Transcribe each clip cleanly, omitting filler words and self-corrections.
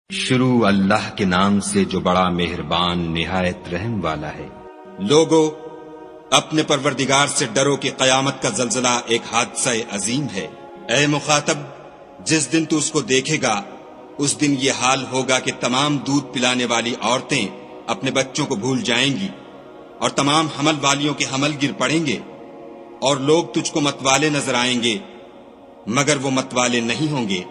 شروع اللہ کے نام سے جو بڑا مہربان نہایت رحم والا ہے۔ لوگو اپنے پروردگار سے ڈرو کہ قیامت کا زلزلہ ایک حادثہ عظیم ہے۔ اے مخاطب، جس دن تو اس کو دیکھے گا اس دن یہ حال ہوگا کہ تمام دودھ پلانے والی عورتیں اپنے بچوں کو بھول جائیں گی اور تمام حمل والیوں کے حمل گر پڑیں گے، اور لوگ تجھ کو متوالے نظر آئیں گے مگر وہ متوالے نہیں ہوں گے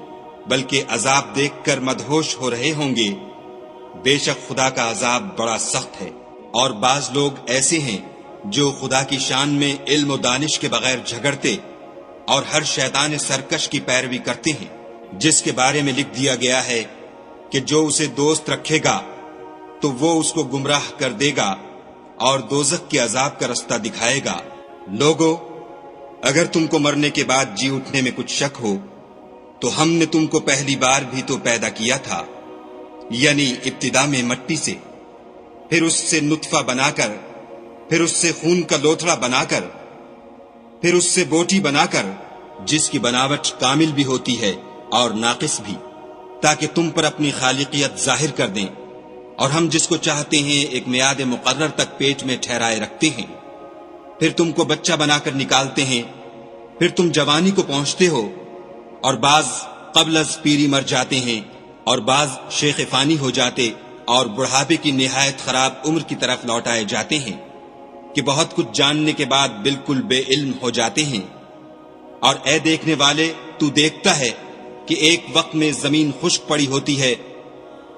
بلکہ عذاب دیکھ کر مدہوش ہو رہے ہوں گے۔ بے شک خدا کا عذاب بڑا سخت ہے۔ اور بعض لوگ ایسے ہیں جو خدا کی شان میں علم و دانش کے بغیر جھگڑتے اور ہر شیطان سرکش کی پیروی کرتے ہیں، جس کے بارے میں لکھ دیا گیا ہے کہ جو اسے دوست رکھے گا تو وہ اس کو گمراہ کر دے گا اور دوزخ کے عذاب کا رستہ دکھائے گا۔ لوگو اگر تم کو مرنے کے بعد جی اٹھنے میں کچھ شک ہو تو ہم نے تم کو پہلی بار بھی تو پیدا کیا تھا، یعنی ابتدا میں مٹی سے، پھر اس سے نطفہ بنا کر، پھر اس سے خون کا لوتھڑا بنا کر، پھر اس سے بوٹی بنا کر، جس کی بناوٹ کامل بھی ہوتی ہے اور ناقص بھی، تاکہ تم پر اپنی خالقیت ظاہر کر دیں، اور ہم جس کو چاہتے ہیں ایک میعاد مقرر تک پیٹ میں ٹھہرائے رکھتے ہیں، پھر تم کو بچہ بنا کر نکالتے ہیں، پھر تم جوانی کو پہنچتے ہو، اور بعض قبل از پیری مر جاتے ہیں، اور بعض شیخ فانی ہو جاتے اور بڑھاپے کی نہایت خراب عمر کی طرف لوٹائے جاتے ہیں کہ بہت کچھ جاننے کے بعد بالکل بے علم ہو جاتے ہیں۔ اور اے دیکھنے والے، تو دیکھتا ہے کہ ایک وقت میں زمین خشک پڑی ہوتی ہے،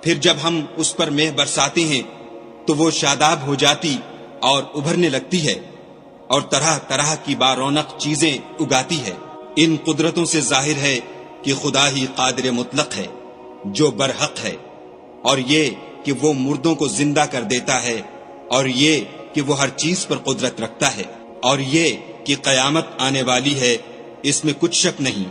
پھر جب ہم اس پر مہ برساتے ہیں تو وہ شاداب ہو جاتی اور ابھرنے لگتی ہے اور طرح طرح کی بارونق چیزیں اگاتی ہے۔ ان قدرتوں سے ظاہر ہے کہ خدا ہی قادر مطلق ہے جو برحق ہے، اور یہ کہ وہ مردوں کو زندہ کر دیتا ہے، اور یہ کہ وہ ہر چیز پر قدرت رکھتا ہے، اور یہ کہ قیامت آنے والی ہے، اس میں کچھ شک نہیں،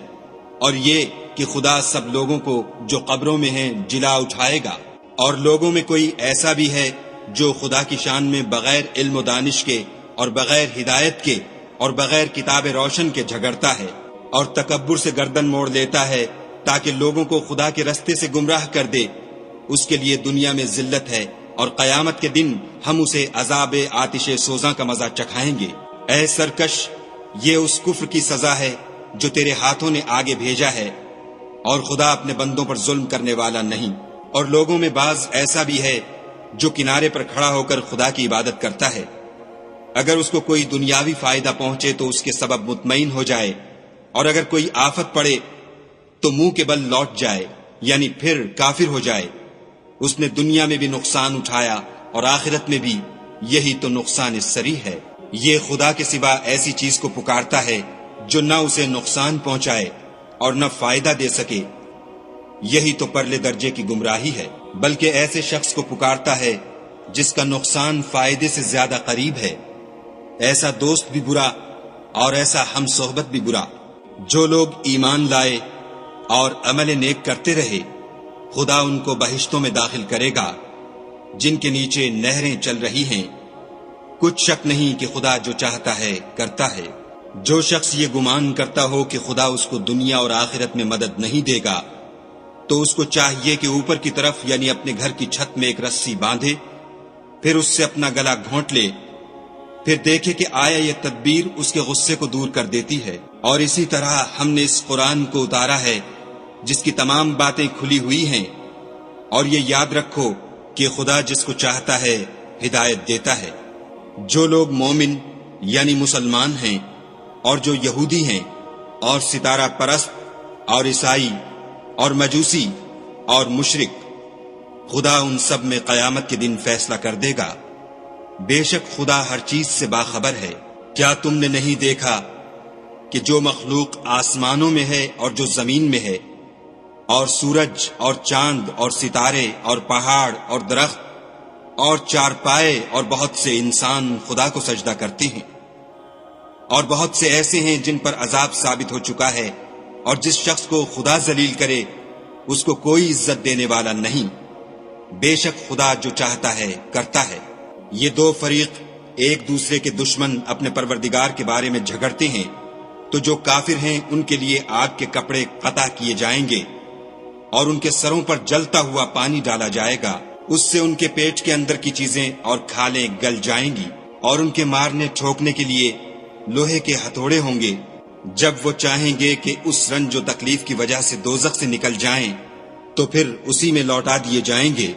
اور یہ کہ خدا سب لوگوں کو جو قبروں میں ہیں جلا اٹھائے گا۔ اور لوگوں میں کوئی ایسا بھی ہے جو خدا کی شان میں بغیر علم و دانش کے اور بغیر ہدایت کے اور بغیر کتاب روشن کے جھگڑتا ہے اور تکبر سے گردن موڑ لیتا ہے تاکہ لوگوں کو خدا کے رستے سے گمراہ کر دے، اس کے لیے دنیا میں ذلت ہے، اور قیامت کے دن ہم اسے عذاب آتش سوزاں کا مزہ چکھائیں گے۔ اے سرکش، یہ اس کفر کی سزا ہے جو تیرے ہاتھوں نے آگے بھیجا ہے، اور خدا اپنے بندوں پر ظلم کرنے والا نہیں۔ اور لوگوں میں بعض ایسا بھی ہے جو کنارے پر کھڑا ہو کر خدا کی عبادت کرتا ہے، اگر اس کو کوئی دنیاوی فائدہ پہنچے تو اس کے سبب مطمئن ہو جائے، اور اگر کوئی آفت پڑے تو منہ کے بل لوٹ جائے، یعنی پھر کافر ہو جائے۔ اس نے دنیا میں بھی نقصان اٹھایا اور آخرت میں بھی، یہی تو نقصان صریح ہے۔ یہ خدا کے سوا ایسی چیز کو پکارتا ہے جو نہ اسے نقصان پہنچائے اور نہ فائدہ دے سکے، یہی تو پرلے درجے کی گمراہی ہے۔ بلکہ ایسے شخص کو پکارتا ہے جس کا نقصان فائدے سے زیادہ قریب ہے، ایسا دوست بھی برا اور ایسا ہم صحبت بھی برا۔ جو لوگ ایمان لائے اور عمل نیک کرتے رہے، خدا ان کو بہشتوں میں داخل کرے گا جن کے نیچے نہریں چل رہی ہیں۔ کچھ شک نہیں کہ خدا جو چاہتا ہے کرتا ہے۔ جو شخص یہ گمان کرتا ہو کہ خدا اس کو دنیا اور آخرت میں مدد نہیں دے گا تو اس کو چاہیے کہ اوپر کی طرف یعنی اپنے گھر کی چھت میں ایک رسی باندھے، پھر اس سے اپنا گلا گھونٹ لے، پھر دیکھے کہ آیا یہ تدبیر اس کے غصے کو دور کر دیتی ہے۔ اور اسی طرح ہم نے اس قرآن کو اتارا ہے جس کی تمام باتیں کھلی ہوئی ہیں، اور یہ یاد رکھو کہ خدا جس کو چاہتا ہے ہدایت دیتا ہے۔ جو لوگ مومن یعنی مسلمان ہیں اور جو یہودی ہیں اور ستارہ پرست اور عیسائی اور مجوسی اور مشرک، خدا ان سب میں قیامت کے دن فیصلہ کر دے گا۔ بے شک خدا ہر چیز سے باخبر ہے۔ کیا تم نے نہیں دیکھا کہ جو مخلوق آسمانوں میں ہے اور جو زمین میں ہے، اور سورج اور چاند اور ستارے اور پہاڑ اور درخت اور چارپائے اور بہت سے انسان خدا کو سجدہ کرتے ہیں، اور بہت سے ایسے ہیں جن پر عذاب ثابت ہو چکا ہے، اور جس شخص کو خدا ذلیل کرے اس کو کوئی عزت دینے والا نہیں۔ بے شک خدا جو چاہتا ہے کرتا ہے۔ یہ دو فریق ایک دوسرے کے دشمن اپنے پروردگار کے بارے میں جھگڑتے ہیں، تو جو کافر ہیں ان کے لیے آگ کے کپڑے قطع کیے جائیں گے، اور ان کے سروں پر جلتا ہوا پانی ڈالا جائے گا، اس سے ان کے پیٹ کے اندر کی چیزیں اور کھالیں گل جائیں گی، اور ان کے مارنے ٹھوکنے کے لیے لوہے کے ہتھوڑے ہوں گے۔ جب وہ چاہیں گے کہ اس رنج و تکلیف کی وجہ سے دوزخ سے نکل جائیں تو پھر اسی میں لوٹا دیے جائیں گے،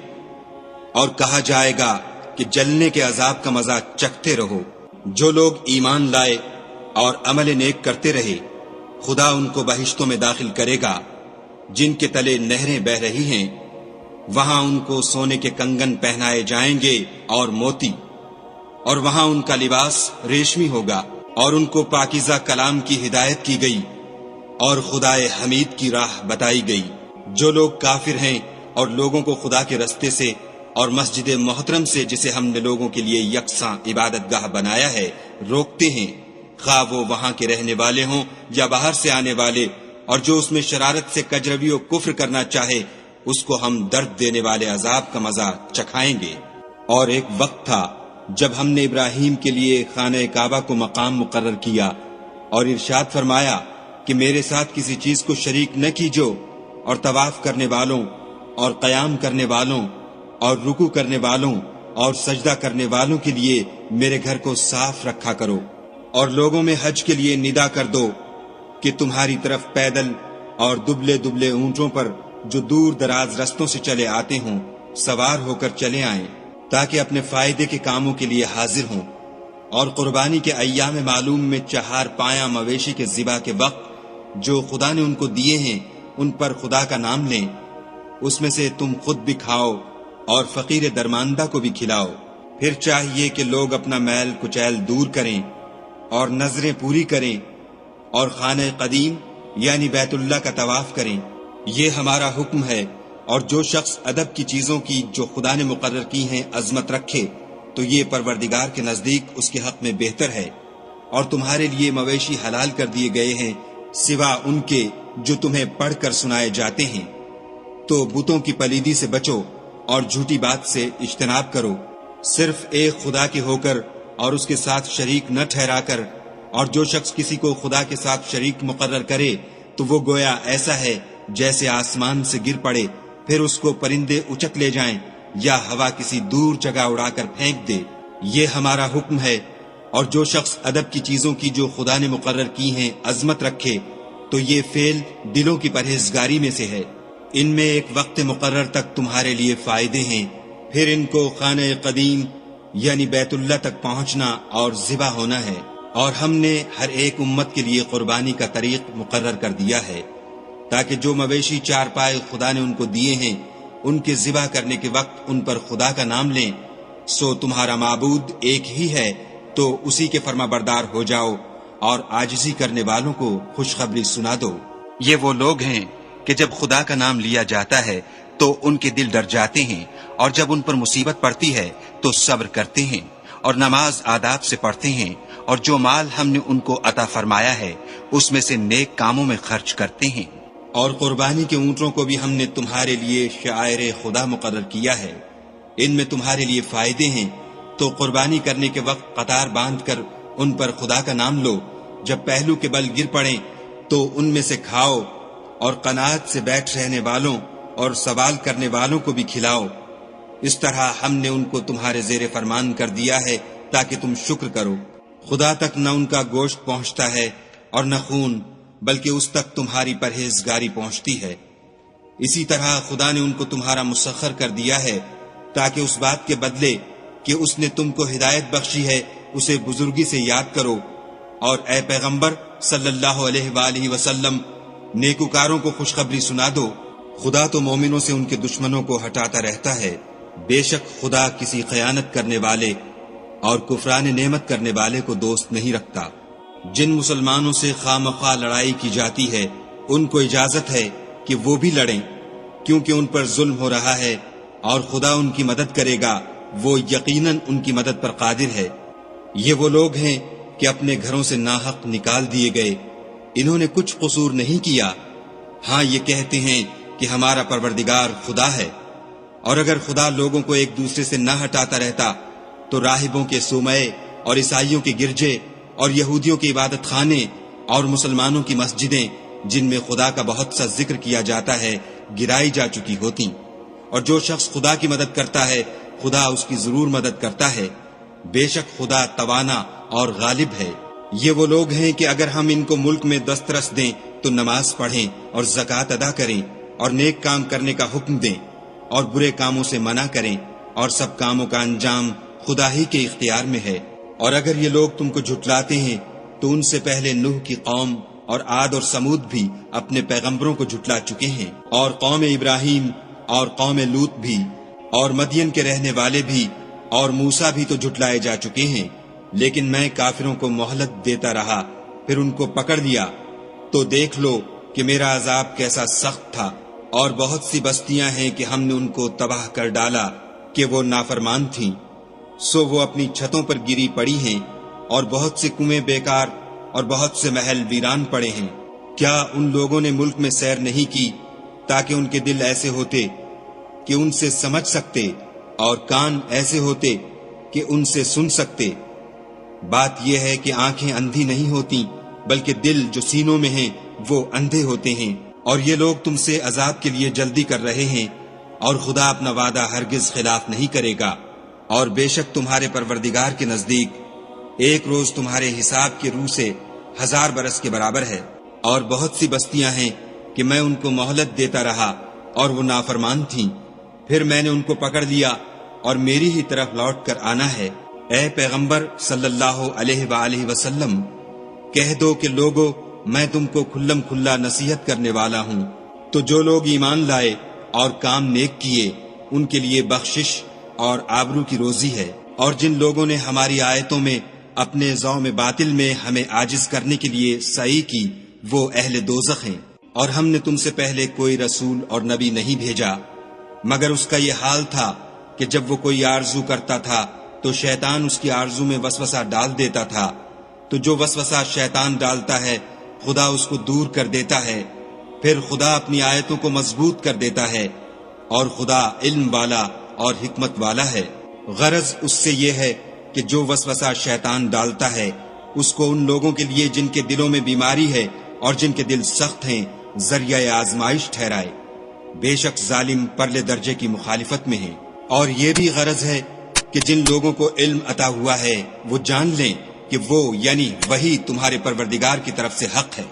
اور کہا جائے گا کہ جلنے کے عذاب کا مزہ چکھتے رہو۔ جو لوگ ایمان لائے اور عمل نیک کرتے رہے، خدا ان کو بہشتوں میں داخل کرے گا جن کے تلے نہریں بہہ رہی ہیں، وہاں ان کو سونے کے کنگن پہنائے جائیں گے اور موتی، اور وہاں ان کا لباس ریشمی ہوگا، اور ان کو پاکیزہ کلام کی ہدایت کی گئی اور خدائے حمید کی راہ بتائی گئی۔ جو لوگ کافر ہیں اور لوگوں کو خدا کے رستے سے اور مسجد محترم سے، جسے ہم نے لوگوں کے لیے یکساں عبادت گاہ بنایا ہے، روکتے ہیں، خواہ وہ وہاں کے رہنے والے ہوں یا باہر سے آنے والے، اور جو اس میں شرارت سے کجروی و کفر کرنا چاہے، اس کو ہم درد دینے والے عذاب کا مزہ چکھائیں گے۔ اور ایک وقت تھا جب ہم نے ابراہیم کے لیے خانہ کعبہ کو مقام مقرر کیا اور ارشاد فرمایا کہ میرے ساتھ کسی چیز کو شریک نہ کیجو، اور طواف کرنے والوں اور قیام کرنے والوں اور رکوع کرنے والوں اور سجدہ کرنے والوں کے لیے میرے گھر کو صاف رکھا کرو، اور لوگوں میں حج کے لیے ندا کر دو کہ تمہاری طرف پیدل اور دبلے دبلے اونٹوں پر جو دور دراز رستوں سے چلے آتے ہوں سوار ہو کر چلے آئیں، تاکہ اپنے فائدے کے کاموں کے لیے حاضر ہوں، اور قربانی کے ایام معلوم میں 4 پایاں مویشی کے ذبح کے وقت جو خدا نے ان کو دیے ہیں ان پر خدا کا نام لیں، اس میں سے تم خود بھی کھاؤ اور فقیر درماندہ کو بھی کھلاؤ۔ پھر چاہیے کہ لوگ اپنا میل کچیل دور کریں اور نظریں پوری کریں اور خانہ قدیم یعنی بیت اللہ کا طواف کریں، یہ ہمارا حکم ہے۔ اور جو شخص ادب کی چیزوں کی جو خدا نے مقرر کی ہیں عظمت رکھے تو یہ پروردگار کے نزدیک اس کے حق میں بہتر ہے۔ اور تمہارے لیے مویشی حلال کر دیے گئے ہیں سوا ان کے جو تمہیں پڑھ کر سنائے جاتے ہیں، تو بتوں کی پلیدی سے بچو اور جھوٹی بات سے اجتناب کرو، صرف ایک خدا کے ہو کر اور اس کے ساتھ شریک نہ ٹھہرا کر۔ اور جو شخص کسی کو خدا کے ساتھ شریک مقرر کرے تو وہ گویا ایسا ہے جیسے آسمان سے گر پڑے، پھر اس کو پرندے اچک لے جائیں یا ہوا کسی دور جگہ اڑا کر پھینک دے، یہ ہمارا حکم ہے۔ اور جو شخص ادب کی چیزوں کی جو خدا نے مقرر کی ہیں عظمت رکھے تو یہ فعل دلوں کی پرہیزگاری میں سے ہے۔ ان میں ایک وقت مقرر تک تمہارے لیے فائدے ہیں، پھر ان کو خانہ قدیم یعنی بیت اللہ تک پہنچنا اور ذبح ہونا ہے۔ اور ہم نے ہر ایک امت کے لیے قربانی کا طریق مقرر کر دیا ہے، تاکہ جو مویشی 4 پائے خدا نے ان کو دیے ہیں ان کے ذبح کرنے کے وقت ان پر خدا کا نام لیں۔ سو تمہارا معبود ایک ہی ہے، تو اسی کے فرما بردار ہو جاؤ اور عاجزی کرنے والوں کو خوشخبری سنا دو۔ یہ وہ لوگ ہیں کہ جب خدا کا نام لیا جاتا ہے تو ان کے دل ڈر جاتے ہیں، اور جب ان پر مصیبت پڑتی ہے تو صبر کرتے ہیں اور نماز آداب سے پڑھتے ہیں، اور جو مال ہم نے ان کو عطا فرمایا ہے اس میں سے نیک کاموں میں خرچ کرتے ہیں۔ اور قربانی کے اونٹوں کو بھی ہم نے تمہارے لیے شعائر خدا مقرر کیا ہے، ان میں تمہارے لیے فائدے ہیں، تو قربانی کرنے کے وقت قطار باندھ کر ان پر خدا کا نام لو۔ جب پہلو کے بل گر پڑیں تو ان میں سے کھاؤ، اور قناعت سے بیٹھ رہنے والوں اور سوال کرنے والوں کو بھی کھلاؤ۔ اس طرح ہم نے ان کو تمہارے زیر فرمان کر دیا ہے تاکہ تم شکر کرو۔ خدا تک نہ ان کا گوشت پہنچتا ہے اور نہ خون، بلکہ اس تک تمہاری پرہیزگاری پہنچتی ہے۔ اسی طرح خدا نے ان کو تمہارا مسخر کر دیا ہے تاکہ اس بات کے بدلے کہ اس نے تم کو ہدایت بخشی ہے اسے بزرگی سے یاد کرو۔ اور اے پیغمبر صلی اللہ علیہ وآلہ وسلم، نیکوکاروں کو خوشخبری سنا دو، خدا تو مومنوں سے ان کے دشمنوں کو ہٹاتا رہتا ہے۔ بے شک خدا کسی خیانت کرنے والے اور کفران نعمت کرنے والے کو دوست نہیں رکھتا۔ جن مسلمانوں سے خواہ مخواہ لڑائی کی جاتی ہے ان کو اجازت ہے کہ وہ بھی لڑیں، کیونکہ ان پر ظلم ہو رہا ہے، اور خدا ان کی مدد کرے گا، وہ یقیناً ان کی مدد پر قادر ہے۔ یہ وہ لوگ ہیں کہ اپنے گھروں سے ناحق نکال دیے گئے، انہوں نے کچھ قصور نہیں کیا، ہاں یہ کہتے ہیں کہ ہمارا پروردگار خدا ہے۔ اور اگر خدا لوگوں کو ایک دوسرے سے نہ ہٹاتا رہتا تو راہبوں کے صومعے اور عیسائیوں کے گرجے اور یہودیوں کے عبادت خانے اور مسلمانوں کی مسجدیں جن میں خدا کا بہت سا ذکر کیا جاتا ہے گرائی جا چکی ہوتی، اور جو شخص خدا کی مدد کرتا ہے خدا اس کی ضرور مدد کرتا ہے، بے شک خدا توانا اور غالب ہے۔ یہ وہ لوگ ہیں کہ اگر ہم ان کو ملک میں دسترس دیں تو نماز پڑھیں اور زکوٰۃ ادا کریں اور نیک کام کرنے کا حکم دیں اور برے کاموں سے منع کریں، اور سب کاموں کا انجام خدا ہی کے اختیار میں ہے۔ اور اگر یہ لوگ تم کو جھٹلاتے ہیں تو ان سے پہلے نوح کی قوم اور عاد اور سمود بھی اپنے پیغمبروں کو جھٹلا چکے ہیں، اور قوم ابراہیم اور قوم لوط بھی، اور مدین کے رہنے والے بھی، اور موسیٰ بھی تو جھٹلائے جا چکے ہیں۔ لیکن میں کافروں کو مہلت دیتا رہا، پھر ان کو پکڑ لیا، تو دیکھ لو کہ میرا عذاب کیسا سخت تھا۔ اور بہت سی بستیاں ہیں کہ ہم نے ان کو تباہ کر ڈالا کہ وہ نافرمان تھیں، سو وہ اپنی چھتوں پر گری پڑی ہیں، اور بہت سے کنویں بیکار اور بہت سے محل ویران پڑے ہیں۔ کیا ان لوگوں نے ملک میں سیر نہیں کی تاکہ ان کے دل ایسے ہوتے کہ ان سے سمجھ سکتے اور کان ایسے ہوتے کہ ان سے سن سکتے؟ بات یہ ہے کہ آنکھیں اندھی نہیں ہوتی بلکہ دل جو سینوں میں ہیں وہ اندھے ہوتے ہیں۔ اور یہ لوگ تم سے عذاب کے لیے جلدی کر رہے ہیں، اور خدا اپنا وعدہ ہرگز خلاف نہیں کرے گا۔ اور بے شک تمہارے پروردگار کے نزدیک ایک روز تمہارے حساب کے روح سے 1000 برس کے برابر ہے۔ اور بہت سی بستیاں ہیں کہ میں ان کو مہلت دیتا رہا اور وہ نافرمان تھیں، پھر میں نے ان کو پکڑ لیا اور میری ہی طرف لوٹ کر آنا ہے۔ اے پیغمبر صلی اللہ علیہ وآلہ وسلم، کہہ دو کہ لوگو میں تم کو کھلم کھلا نصیحت کرنے والا ہوں، تو جو لوگ ایمان لائے اور کام نیک کیے ان کے لیے بخشش اور آبرو کی روزی ہے۔ اور جن لوگوں نے ہماری آیتوں میں اپنے ذوم باطل میں ہمیں عاجز کرنے کے لیے سعی کی وہ اہل دوزخ ہیں۔ اور ہم نے تم سے پہلے کوئی رسول اور نبی نہیں بھیجا مگر اس کا یہ حال تھا کہ جب وہ کوئی آرزو کرتا تھا تو شیطان اس کی آرزو میں وسوسہ ڈال دیتا تھا، تو جو وسوسہ شیطان ڈالتا ہے خدا اس کو دور کر دیتا ہے، پھر خدا اپنی آیتوں کو مضبوط کر دیتا ہے، اور خدا علم والا اور حکمت والا ہے۔ غرض اس سے یہ ہے کہ جو وسوسہ شیطان ڈالتا ہے اس کو ان لوگوں کے لیے جن کے دلوں میں بیماری ہے اور جن کے دل سخت ہیں ذریعہ آزمائش ٹھہرائے۔ بے شک ظالم پرلے درجے کی مخالفت میں ہیں۔ اور یہ بھی غرض ہے کہ جن لوگوں کو علم عطا ہوا ہے وہ جان لیں کہ وہ یعنی وہی تمہارے پروردگار کی طرف سے حق ہے،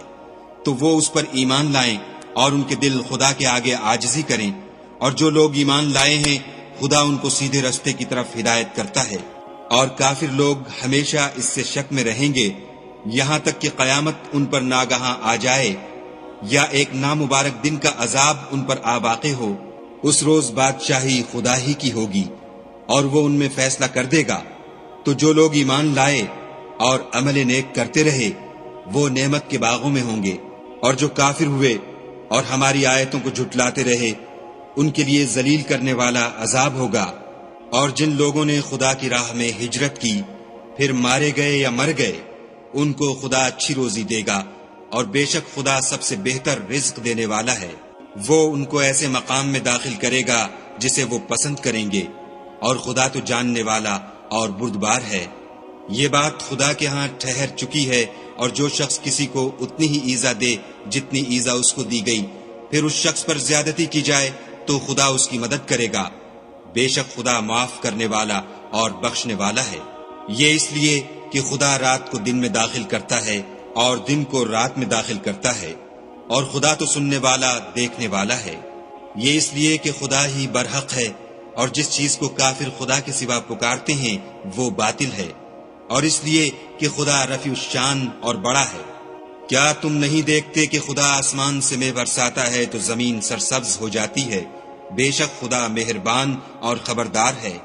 تو وہ اس پر ایمان لائیں اور ان کے دل خدا کے آگے عاجزی کریں۔ اور جو لوگ ایمان لائے ہیں خدا ان کو سیدھے رستے کی طرف ہدایت کرتا ہے۔ اور کافر لوگ ہمیشہ اس سے شک میں رہیں گے یہاں تک کہ قیامت ان پر ناگہاں آ جائے یا ایک نامبارک دن کا عذاب ان پر آ واقع ہو۔ اس روز بادشاہی خدا ہی کی ہوگی اور وہ ان میں فیصلہ کر دے گا۔ تو جو لوگ ایمان لائے اور عمل نیک کرتے رہے وہ نعمت کے باغوں میں ہوں گے، اور جو کافر ہوئے اور ہماری آیتوں کو جھٹلاتے رہے ان کے لیے ذلیل کرنے والا عذاب ہوگا۔ اور جن لوگوں نے خدا کی راہ میں ہجرت کی پھر مارے گئے یا مر گئے ان کو خدا اچھی روزی دے گا، اور بے شک خدا سب سے بہتر رزق دینے والا ہے۔ وہ ان کو ایسے مقام میں داخل کرے گا جسے وہ پسند کریں گے، اور خدا تو جاننے والا اور بردبار ہے۔ یہ بات خدا کے ہاں ٹھہر چکی ہے، اور جو شخص کسی کو اتنی ہی ایذا دے جتنی ایذا اس کو دی گئی، پھر اس شخص پر زیادتی کی جائے تو خدا اس کی مدد کرے گا۔ بے شک خدا معاف کرنے والا اور بخشنے والا ہے۔ یہ اس لیے کہ خدا رات کو دن میں داخل کرتا ہے اور دن کو رات میں داخل کرتا ہے، اور خدا تو سننے والا دیکھنے والا ہے۔ یہ اس لیے کہ خدا ہی برحق ہے، اور جس چیز کو کافر خدا کے سوا پکارتے ہیں وہ باطل ہے، اور اس لیے کہ خدا رفیع الشان اور بڑا ہے۔ کیا تم نہیں دیکھتے کہ خدا آسمان سے مے برساتا ہے تو زمین سرسبز ہو جاتی ہے؟ بے شک خدا مہربان اور خبردار ہے۔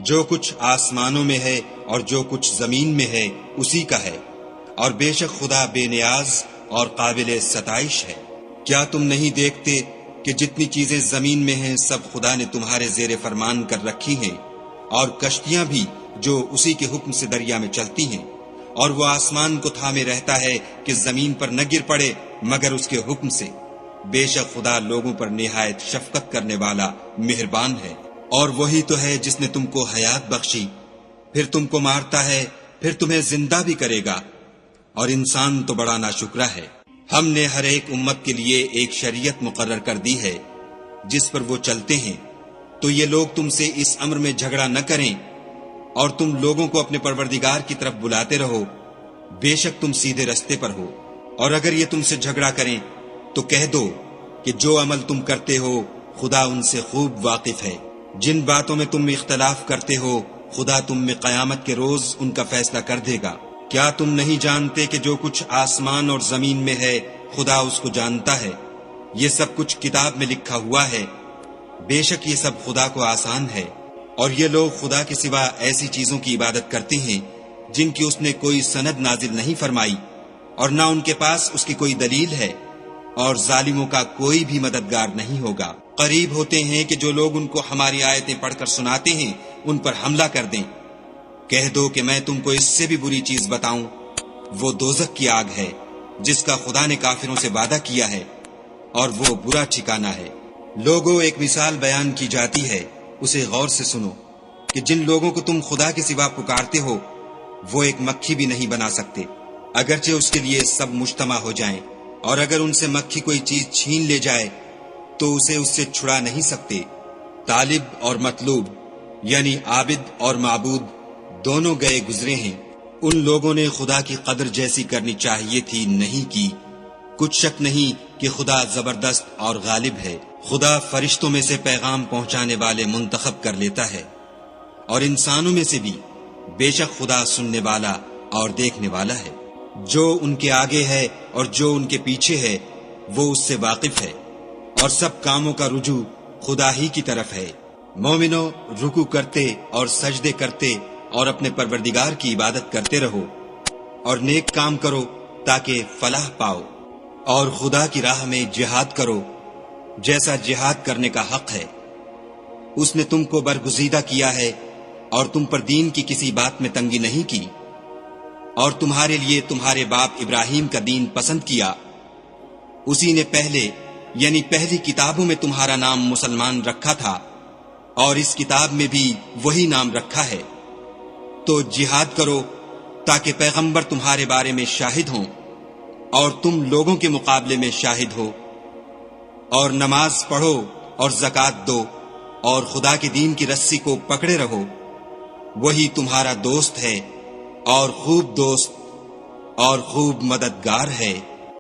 جو کچھ آسمانوں میں ہے اور جو کچھ زمین میں ہے اسی کا ہے، اور بے شک خدا بے نیاز اور قابل ستائش ہے۔ کیا تم نہیں دیکھتے کہ جتنی چیزیں زمین میں ہیں سب خدا نے تمہارے زیر فرمان کر رکھی ہیں، اور کشتیاں بھی جو اسی کے حکم سے دریا میں چلتی ہیں، اور وہ آسمان کو تھامے رہتا ہے کہ زمین پر نہ گر پڑے مگر اس کے حکم سے۔ بے شک خدا لوگوں پر نہایت شفقت کرنے والا مہربان ہے۔ اور وہی تو ہے جس نے تم کو حیات بخشی، پھر تم کو مارتا ہے، پھر تمہیں زندہ بھی کرے گا، اور انسان تو بڑا ناشکرا ہے۔ ہم نے ہر ایک امت کے لیے ایک شریعت مقرر کر دی ہے، جس پر وہ چلتے ہیں، تو یہ لوگ تم سے اس امر میں جھگڑا نہ کریں اور تم لوگوں کو اپنے پروردگار کی طرف بلاتے رہو، بے شک تم سیدھے رستے پر ہو۔ اور اگر یہ تم سے جھگڑا کریں تو کہہ دو کہ جو عمل تم کرتے ہو خدا ان سے خوب واقف ہے۔ جن باتوں میں تم اختلاف کرتے ہو خدا تم میں قیامت کے روز ان کا فیصلہ کر دے گا۔ کیا تم نہیں جانتے کہ جو کچھ آسمان اور زمین میں ہے خدا اس کو جانتا ہے؟ یہ سب کچھ کتاب میں لکھا ہوا ہے، بے شک یہ سب خدا کو آسان ہے۔ اور یہ لوگ خدا کے سوا ایسی چیزوں کی عبادت کرتے ہیں جن کی اس نے کوئی سند نازل نہیں فرمائی اور نہ ان کے پاس اس کی کوئی دلیل ہے، اور ظالموں کا کوئی بھی مددگار نہیں ہوگا۔ قریب ہوتے ہیں کہ جو لوگ ان کو ہماری آیتیں پڑھ کر سناتے ہیں ان پر حملہ کر دیں۔ کہہ دو کہ میں تم کو اس سے بھی بری چیز بتاؤں، وہ دوزخ کی آگ ہے جس کا خدا نے کافروں سے وعدہ کیا ہے، اور وہ برا ٹھکانہ ہے۔ لوگوں، ایک مثال بیان کی جاتی ہے، اسے غور سے سنو کہ جن لوگوں کو تم خدا کے سوا پکارتے ہو وہ ایک مکھی بھی نہیں بنا سکتے، اگرچہ اس کے لیے سب مجتمع ہو جائیں، اور اگر ان سے مکھی کوئی چیز چھین لے جائے تو اسے اس سے چھڑا نہیں سکتے۔ طالب اور مطلوب یعنی عابد اور معبود دونوں گئے گزرے ہیں، ان لوگوں نے خدا کی قدر جیسی کرنی چاہیے تھی نہیں کی۔ کچھ شک نہیں کہ خدا زبردست اور غالب ہے۔ خدا فرشتوں میں سے پیغام پہنچانے والے منتخب کر لیتا ہے، اور انسانوں میں سے بھی، بے شک خدا سننے والا اور دیکھنے والا ہے۔ جو ان کے آگے ہے اور جو ان کے پیچھے ہے وہ اس سے واقف ہے، اور سب کاموں کا رجوع خدا ہی کی طرف ہے۔ مومنو، رکوع کرتے اور سجدے کرتے اور اپنے پروردگار کی عبادت کرتے رہو، اور نیک کام کرو تاکہ فلاح پاؤ، اور خدا کی راہ میں جہاد کرو جیسا جہاد کرنے کا حق ہے۔ اس نے تم کو برگزیدہ کیا ہے اور تم پر دین کی کسی بات میں تنگی نہیں کی، اور تمہارے لیے تمہارے باپ ابراہیم کا دین پسند کیا۔ اسی نے پہلے یعنی پہلی کتابوں میں تمہارا نام مسلمان رکھا تھا، اور اس کتاب میں بھی وہی نام رکھا ہے۔ تو جہاد کرو تاکہ پیغمبر تمہارے بارے میں شاہد ہوں اور تم لوگوں کے مقابلے میں شاہد ہو، اور نماز پڑھو اور زکوٰۃ دو، اور خدا کے دین کی رسی کو پکڑے رہو، وہی تمہارا دوست ہے اور خوب دوست اور خوب مددگار ہے۔